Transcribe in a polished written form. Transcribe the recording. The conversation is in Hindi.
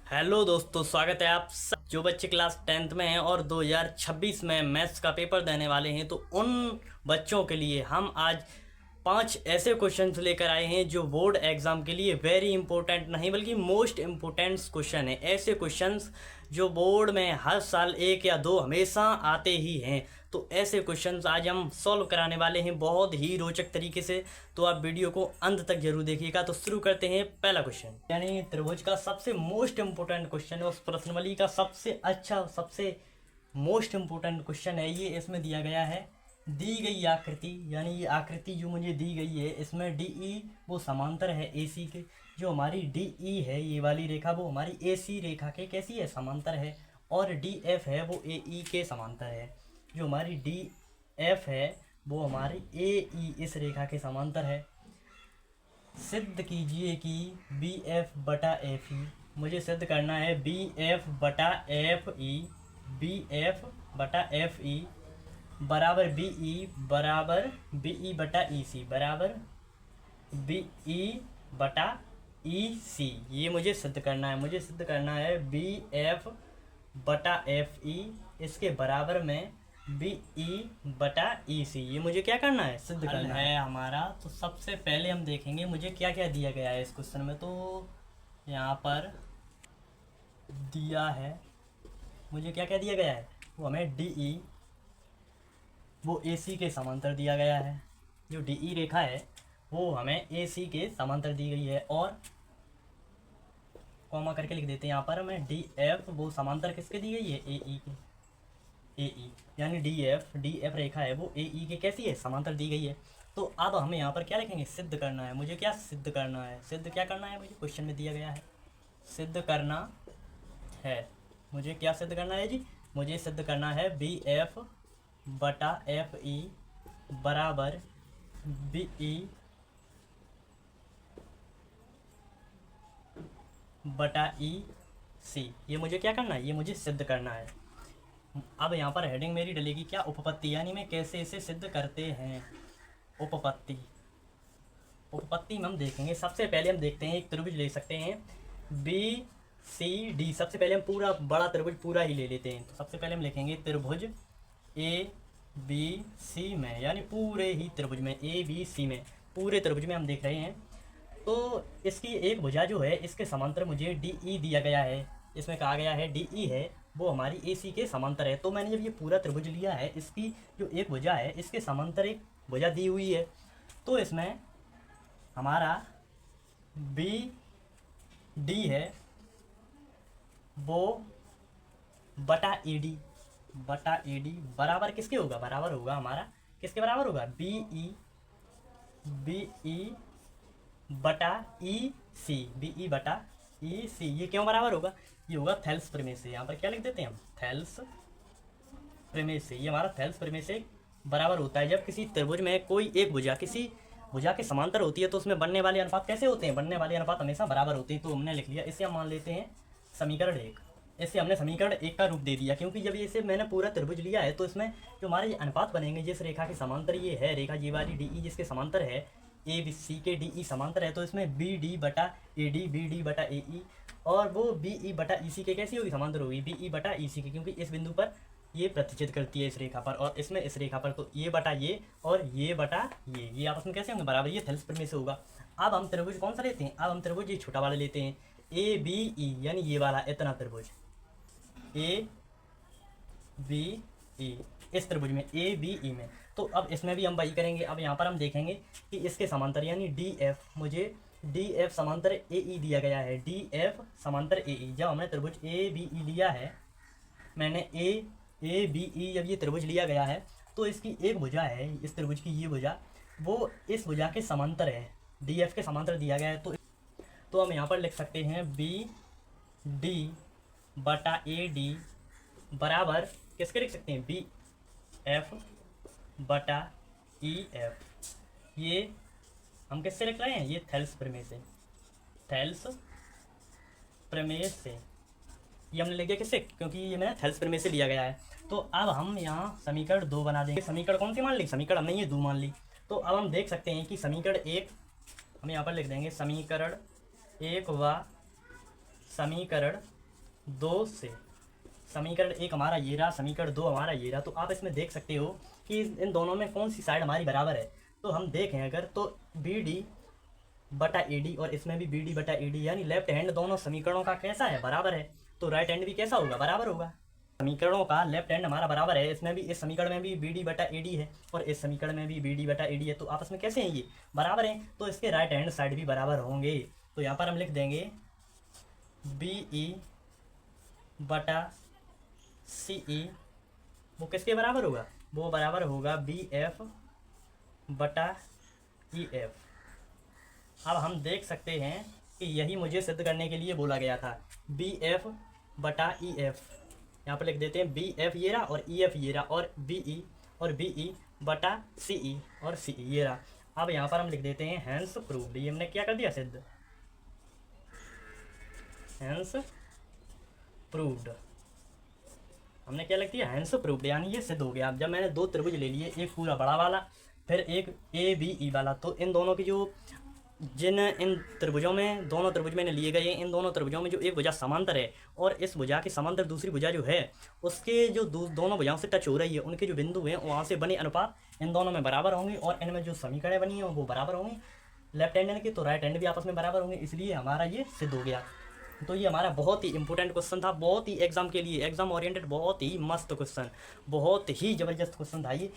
हेलो दोस्तों, स्वागत है आप सब जो बच्चे क्लास 10th में हैं और 2026 में मैथ्स का पेपर देने वाले हैं। तो उन बच्चों के लिए हम आज 5 ऐसे क्वेश्चंस लेकर आए हैं जो बोर्ड एग्ज़ाम के लिए वेरी इंपॉर्टेंट नहीं बल्कि मोस्ट इम्पोर्टेंट क्वेश्चन है। ऐसे क्वेश्चंस जो बोर्ड में हर साल 1 या 2 हमेशा आते ही हैं। तो ऐसे क्वेश्चंस आज हम सॉल्व कराने वाले हैं बहुत ही रोचक तरीके से। तो आप वीडियो को अंत तक जरूर देखिएगा। तो शुरू करते हैं पहला क्वेश्चन, यानी त्रिभुज का सबसे मोस्ट इम्पोर्टेंट क्वेश्चन है, उस प्रश्नावली का सबसे अच्छा सबसे मोस्ट इम्पोर्टेंट क्वेश्चन है ये। इसमें दिया गया है दी गई आकृति, यानी ये आकृति जो मुझे दी गई है इसमें डी ई वो समांतर है ए सी के। जो हमारी डी ई है ये वाली रेखा वो हमारी ए सी रेखा के कैसी है, समांतर है। और डी एफ है वो ए ई के समांतर है। जो हमारी डी एफ है वो हमारी ए ई इस रेखा के समांतर है। सिद्ध कीजिए कि बी एफ बटा एफ ई, मुझे सिद्ध करना है बी एफ बटा एफ ई, बी एफ बटा एफ ई बराबर बी ई बटा ई सी बराबर बी ई बटा ई सी। ये मुझे सिद्ध करना है। मुझे सिद्ध करना है बी एफ बटा एफ ई इसके बराबर में बी ई बटा ई सी। ये मुझे क्या करना है, सिद्ध करना है हमारा। तो सबसे पहले हम देखेंगे मुझे क्या क्या दिया गया है इस क्वेश्चन में। तो यहाँ पर दिया है मुझे क्या क्या दिया गया है, वो हमें डी ई वो ए सी के समांतर दिया गया है। जो डी ई रेखा है वो हमें ए सी के समांतर दी गई है। और कॉमा करके लिख देते हैं यहाँ पर हमें डी एफ वो समांतर किसके दी गई है, ए ई के। ए ई यानी डी एफ रेखा है वो ए ई के कैसी है, समांतर दी गई है। तो अब हमें यहाँ पर क्या लिखेंगे, सिद्ध करना है। मुझे क्या सिद्ध करना है, सिद्ध क्या करना है मुझे क्वेश्चन में दिया गया है, सिद्ध करना है। मुझे क्या सिद्ध करना है जी, मुझे सिद्ध करना है बी एफ बटा एफ ई बराबर बी ई बटा ई सी। ये मुझे क्या करना है, ये मुझे सिद्ध करना है। अब यहाँ पर हेडिंग मेरी डलेगी क्या, उपपत्ति, यानी मैं कैसे इसे सिद्ध करते हैं। उपपत्ति, उपपत्ति में हम देखेंगे सबसे पहले हम देखते हैं एक त्रिभुज ले सकते हैं बी सी डी। सबसे पहले हम पूरा बड़ा त्रिभुज पूरा ही ले लेते हैं। तो सबसे पहले हम लिखेंगे त्रिभुज ए बी सी में, यानी पूरे ही त्रिभुज में ए बी सी में पूरे त्रिभुज में हम देख रहे हैं। तो इसकी एक भुजा जो है इसके समांतर मुझे डी ई दिया गया है। इसमें कहा गया है डी ई है वो हमारी ए सी के समांतर है। तो मैंने जब ये पूरा त्रिभुज लिया है इसकी जो एक भुजा है इसके समांतर एक भुजा दी हुई है। तो इसमें हमारा बी डी है वो बटा ए डी बराबर किसके होगा, बराबर होगा हमारा किसके बराबर होगा, बी ई बटा ई सी, बी ई बटा ई सी। ये क्यों बराबर होगा, ये होगा थेल्स प्रमेय से। यहाँ पर क्या लिख देते हैं हम, थेल्स प्रमेय से। ये हमारा थेल्स प्रमेय से बराबर होता है। जब किसी त्रिभुज में कोई एक भुजा किसी भुजा के समांतर होती है तो उसमें बनने वाले अनुपात कैसे होते हैं, बनने वाले अनुपात हमेशा बराबर होते हैं। तो हमने लिख लिया, इसे हम मान लेते हैं समीकरण 1। इससे हमने समीकरण 1 का रूप दे दिया, क्योंकि जब इसे मैंने पूरा त्रिभुज लिया है तो इसमें जो हमारे अनुपात बनेंगे जिस रेखा के समांतर ये है रेखा जी वाली डी ई जिसके समांतर है ए बी सी के डी ई समांतर है। तो इसमें बी डी बटा ए डी, बी डी बटा ए ई, और वो बी ई बटा ई सी के कैसी होगी, समांतर होगी बी ई बटा ई सी के, क्योंकि इस बिंदु पर ये प्रतिच्छेद करती है इस रेखा पर और इसमें इस रेखा पर। तो ये बटा ये और ये बटा ये आपस में कैसे होंगे, बराबर। ये थेल्स प्रमेय से होगा। अब हम त्रिभुज कौन सा लेते हैं, अब हम त्रिभुज ये छोटा वाला लेते हैं ए बी ई, यानी ये वाला इतना त्रिभुज ए बी ई, इस त्रिभुज में ए बी ई में। तो अब इसमें भी हम वही करेंगे। अब यहाँ पर हम देखेंगे कि इसके समांतर यानी डी एफ, मुझे डी एफ समांतर ए ई दिया गया है, डी एफ समांतर ए ई। जब हमने त्रिभुज ए बी ई लिया है, मैंने ए बी ई जब ये त्रिभुज लिया गया है तो इसकी एक भुजा है इस त्रिभुज की, ये भुजा वो इस भुजा के समांतर है, डी एफ के समांतर दिया गया है। तो हम यहाँ पर लिख सकते हैं बी डी बटा ए डी बराबर किसके लिख सकते हैं, बी एफ बटा ई एफ। ये हम किससे लिख रहे हैं, ये थेल्स प्रमेय से, थेल्स प्रमेय से। ये हमने लिख दिया किससे, क्योंकि ये मैंने थेल्स प्रमेय से लिया गया है। तो अब हम यहाँ समीकरण 2 बना देंगे। समीकरण कौन सी मान ली, समीकरण हमने ये 2 मान ली। तो अब हम देख सकते हैं कि समीकरण 1 हम यहाँ पर लिख देंगे, समीकरण 1 व समीकरण दो से। समीकरण एक हमारा ये रहा, समीकरण दो हमारा ये रहा। तो आप इसमें देख सकते हो कि इन दोनों में कौन सी साइड हमारी बराबर है। तो हम देखें अगर तो बी डी बटा ए डी और इसमें भी बी डी बटा ए डी, यानी लेफ्ट हैंड दोनों समीकरणों का कैसा है, बराबर है। तो राइट हैंड भी कैसा होगा, बराबर होगा। समीकरणों का लेफ्ट हैंड हमारा बराबर है। इसमें भी, इस समीकरण में भी बी डी बटा ए डी है और इस समीकरण में भी बी डी बटा ए डी है। तो आपस में कैसे हैं, ये बराबर हैं। तो इसके राइट हैंड साइड भी बराबर होंगे। तो यहाँ पर हम लिख देंगे बी ई बटा सी ई, वो किसके बराबर होगा, वो बराबर होगा बी एफ बटा ई एफ। अब हम देख सकते हैं कि यही मुझे सिद्ध करने के लिए बोला गया था, बी एफ बटा ई एफ। यहाँ पर लिख देते हैं बी एफ ये रहा और ई एफ ये रहा, और बी ई बटा सी ई और सी ई ये रहा। अब यहाँ पर हम लिख देते हैं हैंस प्रूव्ड। ये हमने क्या कर दिया, सिद्ध, हैंस प्रूव्ड। हमने क्या लिख दिया, हैंस प्रूव्ड, यानी ये सिद्ध हो गया। अब जब मैंने दो त्रिभुज ले लिए, एक पूरा बड़ा वाला फिर एक ए बी ई वाला, तो इन दोनों की जो इन त्रिभुजों में, दोनों त्रिभुज मैंने लिए गए, इन दोनों त्रिभुजों में जो एक भुजा समांतर है और इस भुजा के समांतर दूसरी भुजा जो है, उसके जो दोनों भुजाओं से टच हो रही है, उनके जो बिंदु हैं वहाँ से बने अनुपात इन दोनों में बराबर होंगे और इनमें जो समीकरणें बनी हैं वो बराबर होंगी लेफ्ट हैंड के, तो राइट हैंड भी आपस में बराबर होंगे, इसलिए हमारा ये सिद्ध हो गया। तो ये हमारा बहुत ही इंपॉर्टेंट क्वेश्चन था, बहुत ही एग्जाम के लिए, एग्जाम ओरिएंटेड बहुत ही मस्त क्वेश्चन, बहुत ही ज़बरदस्त क्वेश्चन था ये।